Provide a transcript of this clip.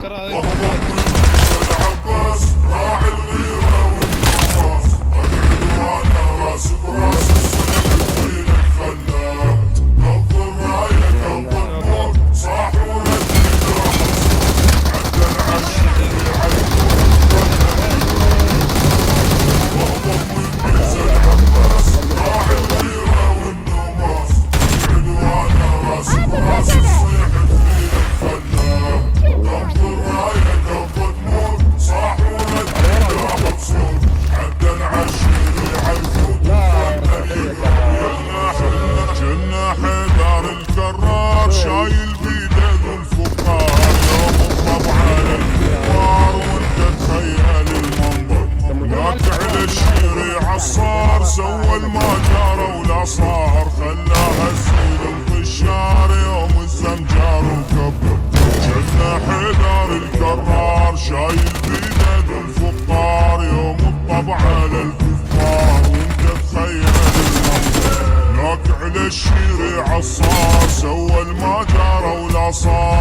العباس راعي الغيرة والنواس، العنوان راس براس الصديق الخلاق، كف الراية كف الموت صاح ولد عد العشير وضم الميز العباس راعي الغيرة والنواس، العنوان راس براس الصديق الخلاق، كف الراية كف الموت صاح ولد مقصود عد العشير يعرفون جنة حيدر الكرار شايل بيده ذو الفقار، يوم الطبع على الكفار وانت تخيل المنظر، ياك على الشيري عصار سوى المجار ولا صار، خلاها تزيد الفشار يوم الزمجار وكبر، جنة حيدر الكرار شايل بيده ذو الفقار، يوم الطبع على الكفار وانت تخيل المنظر، ياك على الشيري عصار سوى المجار ولا صار.